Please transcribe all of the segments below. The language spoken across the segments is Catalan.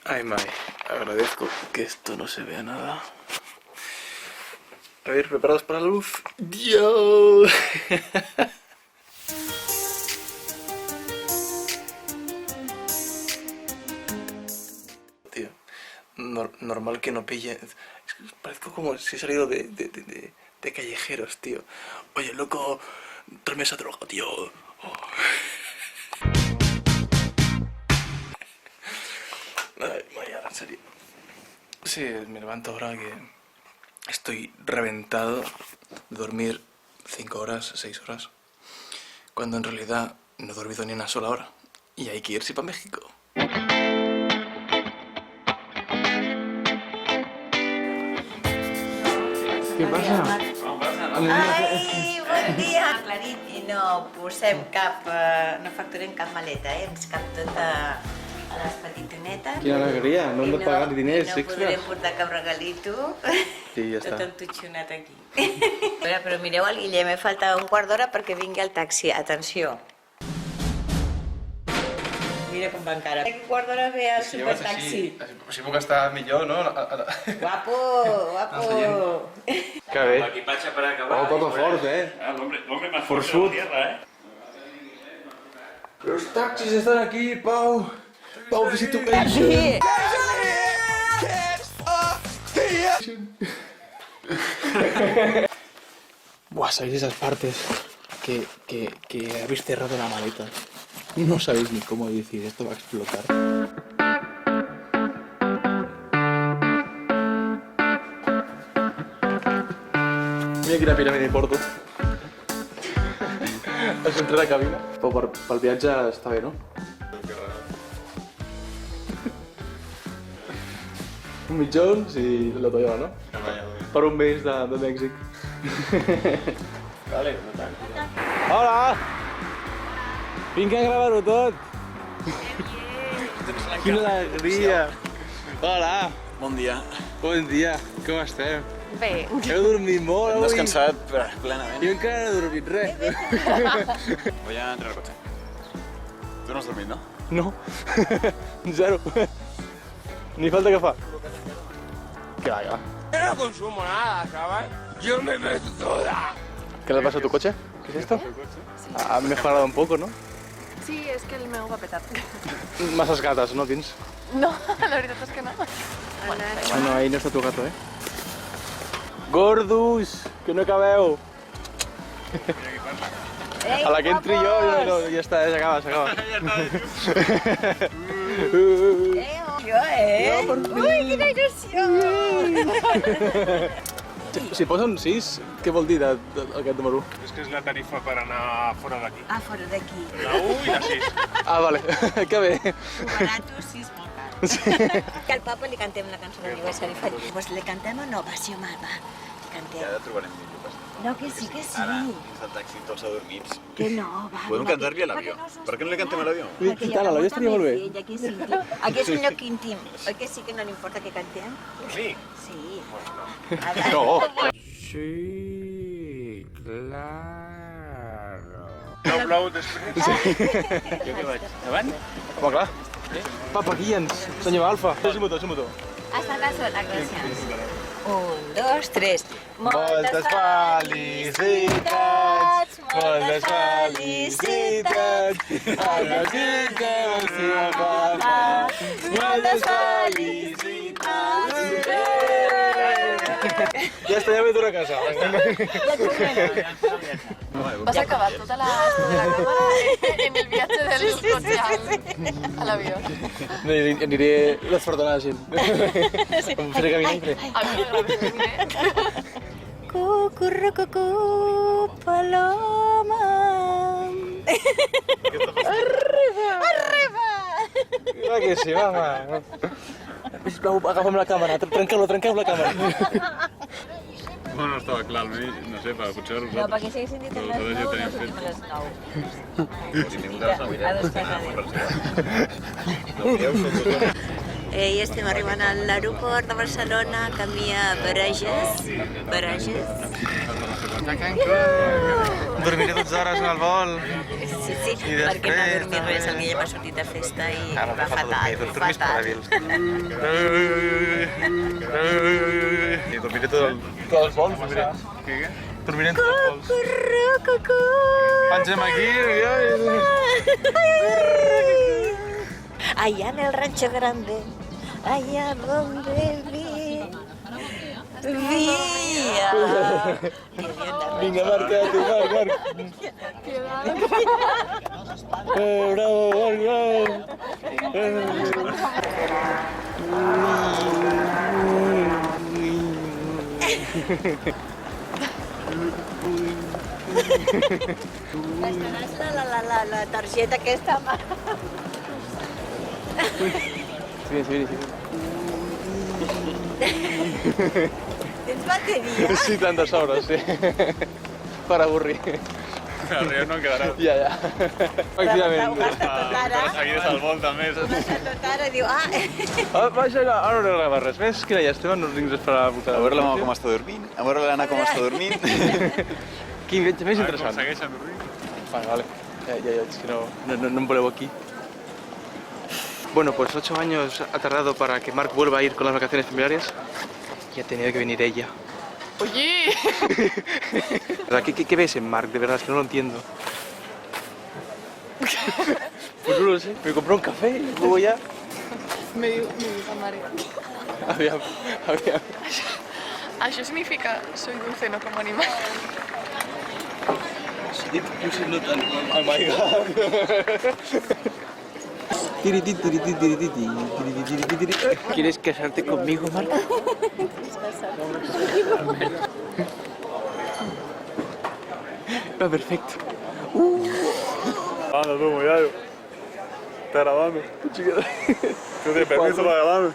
Ay, Mai, agradezco que esto no se vea nada. A ver, ¿preparados para la luz? ¡Dios! Tío, normal que no pille. Es que parezco como si he salido de callejeros, tío. Oye, loco, tráeme esa droga, tío. Oh. Ay, vaya, en serio. Sí, me levanto ahora que estoy reventado de dormir 5 horas, 6 horas, cuando en realidad no he dormido ni una sola hora. Y hay que irse para México. Què passa? Ai, bon dia! Aclarit, i no posem cap, no facturem cap maleta, ens cap tot a les petitonetes. Quina alegria, no hem de pagar ni diners extras. No podrem extras. portar cap regalito. Sí, ja està. Tot entutxonat aquí. Però mireu el Guillem, me falta un quart d'hora perquè vingui el taxi. Atenció. Mira com va encara. Un quart d'hora ve el supertaxi. Així puc estar millor, no? Guapo, guapo. Que bé. L'equipatge per acabar. Oh, Papa fort, L'hombre más Por fuerte de la tierra, Los taxis están aquí, Pau. Pau, visit occasion. Buah, ¿sabéis esas partes que habéis cerrado la maleta? No sabéis ni cómo decir, esto va a explotar. Mira quina piràmide porto. Has entrat a la cabina? Però pel viatge està bé, no? Un mitjón i la Toyota, no? Per un mes de Mèxic. Vale, no tant. Hola! Vinc a gravar-ho tot! Quina alegria! Hola! Bon dia. Bon dia, com estem? Bé. Heu dormit molt Hem avui? descansat plenament. Jo encara no he dormit res. Voy a entrar al cotxe. Tu no has dormit, no? No, zero. Ni falta que fa. Que va, que va. Yo no consumo nada, ¿sabes? Yo me meto toda. ¿Qué le pasa a tu coche? ¿Qué es esto? Ha mejorado un poco, ¿no? Sí, és que el meu va petar. Masas gatas, ¿no tienes? No, la veritat és que no. Ah, no, ahí no está tu gato, Gordus, que no acabeu. A la que entri jo, no, ja està, s'acaba, s'acaba. Ui, quina il·lusió! Si posen 6, què vol dir aquest número? Es que es la tarifa para anar fora d'aquí. Ah, fora d'aquí. La 1 i la 6. Ah, vale, que bé. Barato, sí, és molt car. Que al papa li cantem la cançó d'aniversari. Pues le cantem o no? Va, sí, home, va. Li cantem. Ja trobarem millor. No, que sí, que sí. Ara, dins del taxi, tots adormits. Que no, va. Podem cantar-li a l'avió. Per què no li cantem a l'avió? Perquè Tal, a l'avió estaria molt bé. Aquí és íntim. Aquí és un lloc íntim. Oi que sí que no li importa que cantem? Sí. Sí. No. Sí, claro. No plou després. Jo què vaig? Davant? Home, clar. Papa, aquí ens senyor Alfa. Sí, motor. Hasta la sola, gràcies. 1, 2, 3. Moltes felicitats, moltes felicitats, a la gent que va ser papa, moltes felicitats. Ja està, ja m'he tornat a casa. Vas acabar tota l'estona de la càmera en el viatge del cotxe a l'avió. Aniré desfortonant la gent. Em faré caminar i faré. A mi m'agrada. Cucurrucucú, paloma. Arriba! Clar que sí, mama. Sisplau, agafa'm la càmera, trenqueu-la càmera. No, no estava clar, no sé, potser No, perquè si haguessin dit a les 9, no sortim a les 9. Si ningú de les A dos novetats. I estem arribant a l'aeroport de Barcelona, camí a Barajas. Dormiré 12 hores en el vol. Sí, sí, I perquè no ha després, dormit res, el Guillem ha sortit de festa i Ara va fa tot fatal, bé, dormir fatal. I dormiré tots els vols, dormiré. Dormiré en tots els vols. Cucurru, cucú. Pengem aquí, Allá en el rancho grande, allá donde vivía. Vinga, Marc, quédate, Marc. Bravo, Marc, Estaràs la targeta aquesta, mà. Sí. Tens bateria? Sí, tantes sobres, sí. Per avorrir. Arriba no en quedarà. Ja. Ho Efectivament. gasta tot ara. Aquí des del vol també. Ho gasta tot ara, diu, Vaja, ara no agrada res més. Quina llàstima, no tinc res per a la boca. A veure la mama com està dormint, a veure l'Anna com està dormint. Quin viatge més Com interessant. segueixen dormint. Vale. Ya, es que no me vuelvo aquí. Bueno, pues 8 años ha tardado para que Marc vuelva a ir con las vacaciones familiares y ha tenido que venir ella. Oye. ¿Verdad? ¿Qué ves en Marc? De verdad, es que no lo entiendo. Pues no lo sé. Me compró un café y luego ya... Me diu la mare. Aviam. Això significa soy dulce, no como animal. No tan... Oh my God. ¿Quieres casarte conmigo, Marc? Va perfecto. Grabando tú, muchacho. Está grabando. ¿Tú tienes permiso para grabarme?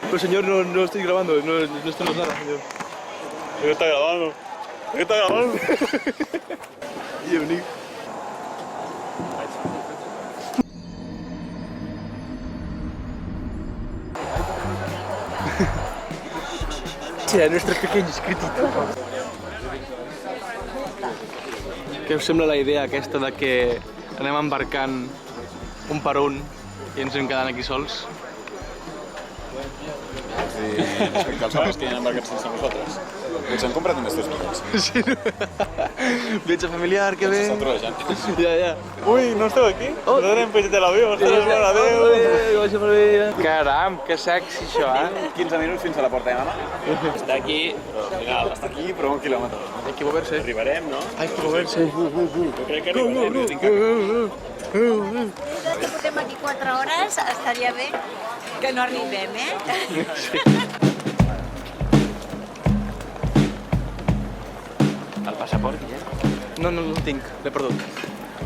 Pues señor, no estoy grabando, esto no es nada, señor. ¿Qué está grabando? ¿Qué está grabando? Serà nuestro pequeño escritito. Què us sembla la idea aquesta de que anem embarcant un per un i ens anem quedant aquí sols? Sí, respecte als homes que hi ha embarcats sense nosaltres. Ens han comprat només 2 minuts. Sí. Viatge familiar, que bé. S'estan trolejant. Ja. Ui, no esteu aquí? No tenim peixet de l'avió, Caram, que sexy això, 15 minuts fins a la porta de mama. Està aquí, però al final està aquí, però 1 quilòmetre. Hay que moverse. Arribarem, no? Hay que moverse. Jo crec que arribarem, jo tinc que... Si portem aquí 4 hores, estaria bé que no arribem, El passaport, Guillem? No el tinc, l'he perdut.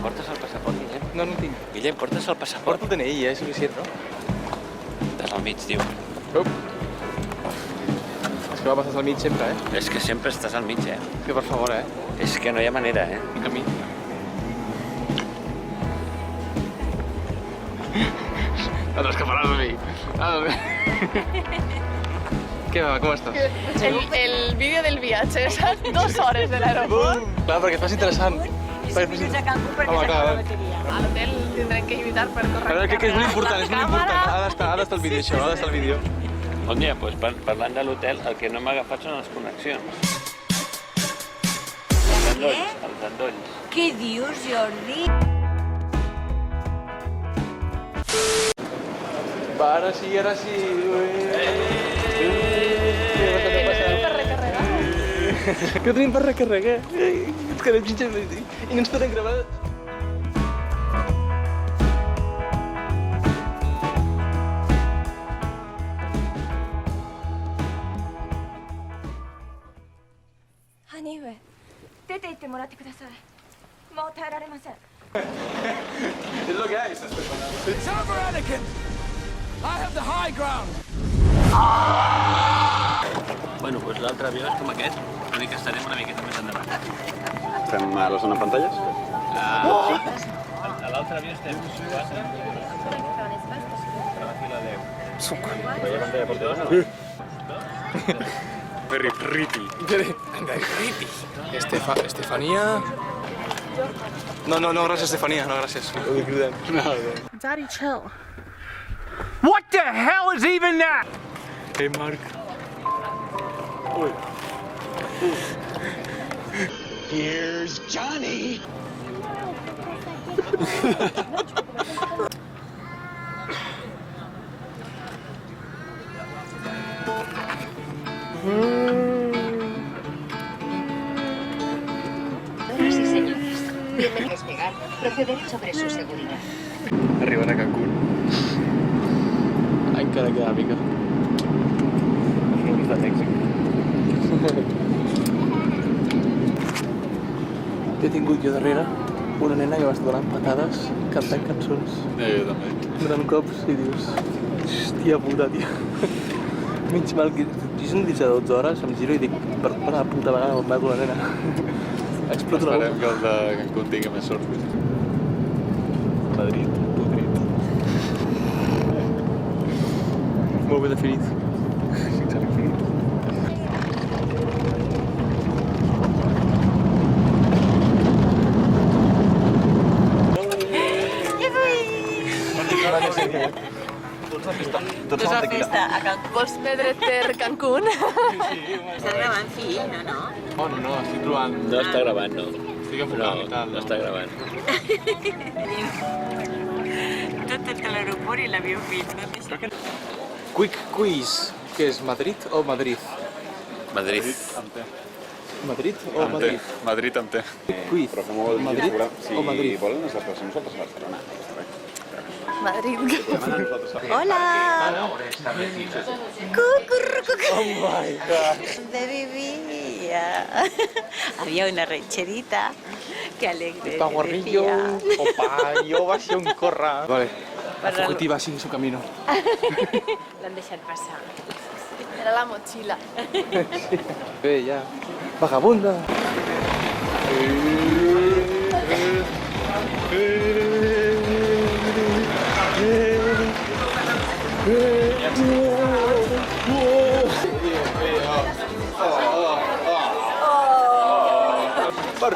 Portes el passaport, Guillem? No el tinc. Guillem, portes el passaport? Porta el DNI, és suficient, no? Estàs al mig, tio. És que va passar al mig sempre, És que sempre estàs al mig, Que per favor, És que no hi ha manera, A mi. No t'escaparàs de mi. Què va, com estàs? El vídeo del viatge, saps? 2 hores de l'aeroport. Clar, perquè es faci interessant. I si fins a Cancún perquè Home, s'acaba clar. la bateria. A l'hotel tindrem que lluitar per A córrer. veure, que és molt important, Ha d'estar el vídeo, això, ha d'estar el vídeo. Bon dia, doncs parlant de l'hotel, el que no m'ha agafat són les connexions. Els endolls. Què dius, Jordi? Va, ara sí, ara sí. Per recarregar. Que tenim per recarregar. Ens quedem sense... I no ens podem gravar.兄上、出て行ってもらってください。もう耐えられません。 És lo que hay. Bueno, doncs l'altre avió és com aquest, l'únic que estarem una miqueta més endavant. Estem a la zona pantalles? A l'altre avió estem situats a la fila 10. Veia pantalla per totes, no? Very pretty. Estefanía... No, gracias, Estefanía, no, gracias. Daddy, chill. What the hell is even that? Hey, Marc. Here's Johnny. Señoras y señores, bienvenidos a despegar. Procederé sobre su seguridad. Arribant a Cancún. Encara queda mica. És una mica lèxic. He tingut jo darrere una nena que va estar donant patades cantant cançons. Jo també. Donant cops i dius... Hòstia puta, tia. Menys mal que... És un dia de 12 hores, em giro i dic... Per la puta vegada me'n mato la nena. Exploto la Esperem que el de Cancún tingui més sort. Madrid, podrit. Molt bé definit. Sense l'infinit. Tots a festa a Cancún. Vols perdre't per Cancún? Estàs gravant fill, no? Oh, no, estic trobant... No està gravant, no. Estic enfocant i tal. No està gravant. Tot l'aeroport i l'avió fill. Quick quiz. Què és, Madrid o Madrid? Madrid. Madrid o Madrid? Madrid amb té. Quick quiz. Madrid o Madrid? volen nosaltres a Barcelona. Madrid. Hola! Cucurrucucu. Oh my God. ¿Dónde vivía? Había una rancherita. Qué alegre. Está guarrillo. decía. Opa, yo va a ser un corra. Vale. La Para- fugitiva sigue su camino. L'han deixat passar. Era la mochila. Ve, ya. Vagabunda. Per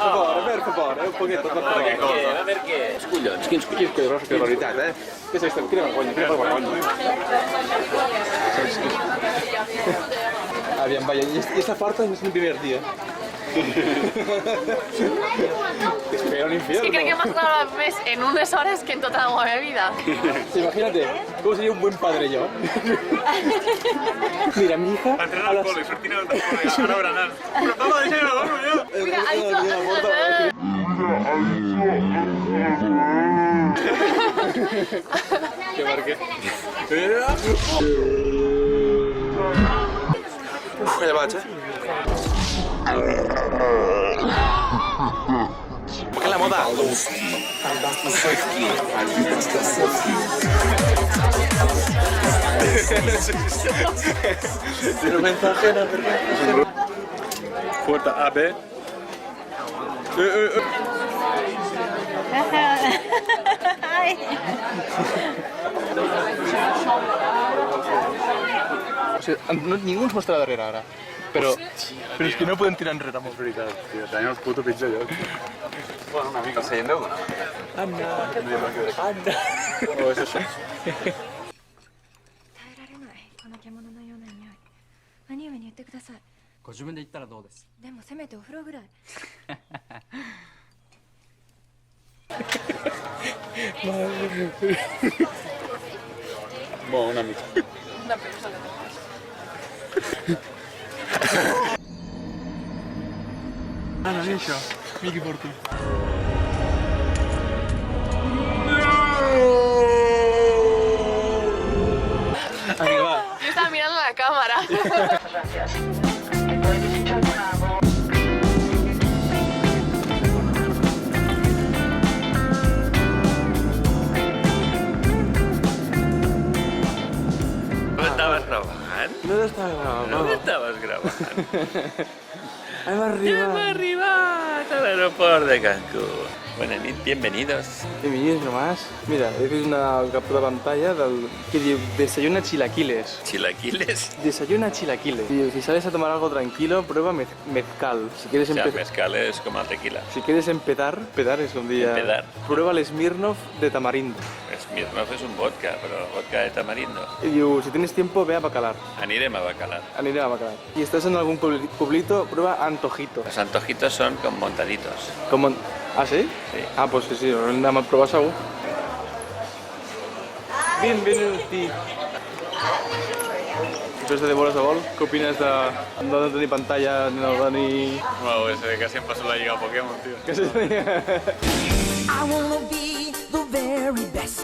favore, un poquito, per favore. Perché? Collons, quins collons? Que grossa, que veritat, eh? Què és això? Quina vergonya, quina vergonya. Aviam, vaya, y esta farta es mi primer día. Espera un infierno. Sí, crec que m'has gravat més en unes hores que en tota la meva vida. Imagínate, ¿cómo sería un buen padre yo? Mira, mi hija... Entrenar al cole, sortir al cole, ara berenar. Però papa, deixa que no dormo jo. Mira, ha dicho... ¿Qué marqué? Allà vaig, eh? Que la moda. Vergüenza ajena, vergüenza ajena. Puerta AB. Ai. O sigui, ningú ens mostra darrere ara. Però és que no podem tirar enrere molt. Veritat, tio, tenim el puto pitjor lloc. Bueno, una mica. El seient veu donar. Anna. O és això? 耐えられないこの獣のような匂い。兄上に言ってください。ご自分で言ったらどうです？でもせめてお風呂ぐらい。Bueno, una mica. Una persona. Ah, no és això. Miqui Porto. Aquí va. Yo estaba mirando la cámara. No estaves gravant? No t'estava gravant, No no. estaves gravant. Hem arribat. Hem arribat a l'aeroport de Cancún. Buenas noches, bienvenidos. Bienvenidos nomás. Mira, he fet una captura de pantalla del que diu desayuna chilaquiles. ¿Chilaquiles? Desayuna chilaquiles. Y si sales a tomar algo tranquilo, prueba mezcal. Si quieres O sea, empezar... mezcal es como el tequila. Si quieres empezar es un día... Empedar. Prueba el Smirnoff de tamarindo. Smirnoff es un vodka, pero vodka de tamarindo. Y diu, si tienes tiempo, ve a Bacalar. Anirem a Bacalar. Aniré a Bacalar. Y estás en algún pueblito, prueba antojitos. Los antojitos son con montaditos. Com... Ah, sí? Sí. Ah, doncs sí, anem a provar segur. Benvenuti. Després de boles de vol, què opines de no tenir pantalla, no tenir... Wow, ese casi em paso la lliga Pokémon, tío. Què sé?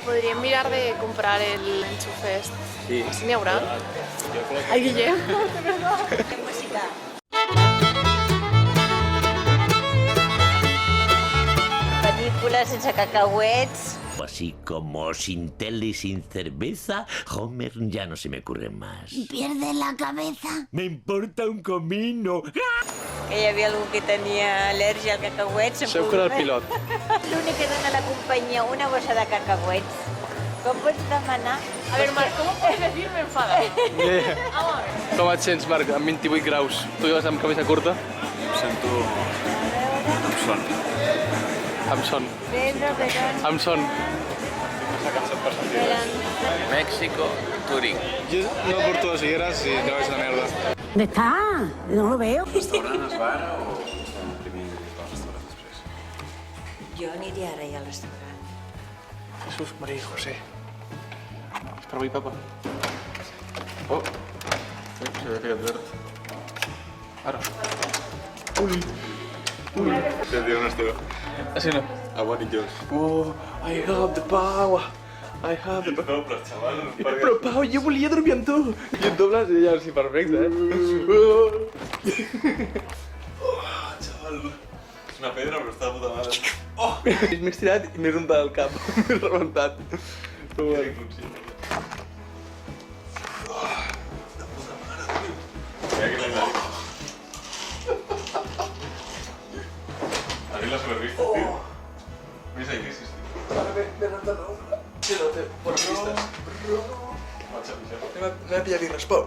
Podríem mirar de comprar el enchufe este. Sí. ¿Sí n'hi haurà? Ai, Guillem. Música. Pel·lícula sense cacauets. Así como sin tele y sin cerveza, Homer ya no se me ocurre más. ¿Pierde la cabeza? Me importa un comino. Que hi havia algú que tenia al·lèrgia al cacauet. Això que era el pilot. L'únic que dona a la companyia una bossa de cacauets. Com pots demanar? A ver, Marc, ¿cómo puedes decir me enfada? Vamos a ver. Com et sents, Marc, amb 28 graus? Tu vas amb camisa curta? Em sento amb son. Amb son. Pedro, Verón. Amb son. México, Turín. Jo no porto les ulleres i no és una merda. ¿Dónde está? No lo veo. Restaurant es bar o primer al restaurant després? Jo aniré ara ja al restaurant. Jesús, María y José. Es para mi papá. Oh. Se ve que verd. Ara. Ui. Ui. Te diu un estilo. Así no. A Bonnie Jones. Oh, I have the power. I have the power. No, però xaval... Però, Pau, jo volia dormir amb tu. I et dobles i ja, sí, perfecte, Xaval, és una pedra però està de puta mare. M'he estirat i m'he rentat el cap. M'he rebentat. Però bueno. Mira que l'hem dit. Abrir la supervista, tío. Més ahí que hiciste. M'he rentat la ungla. Sí, no, té bones vistes. Vaig a pixar. Anem a pillar birres, Pau.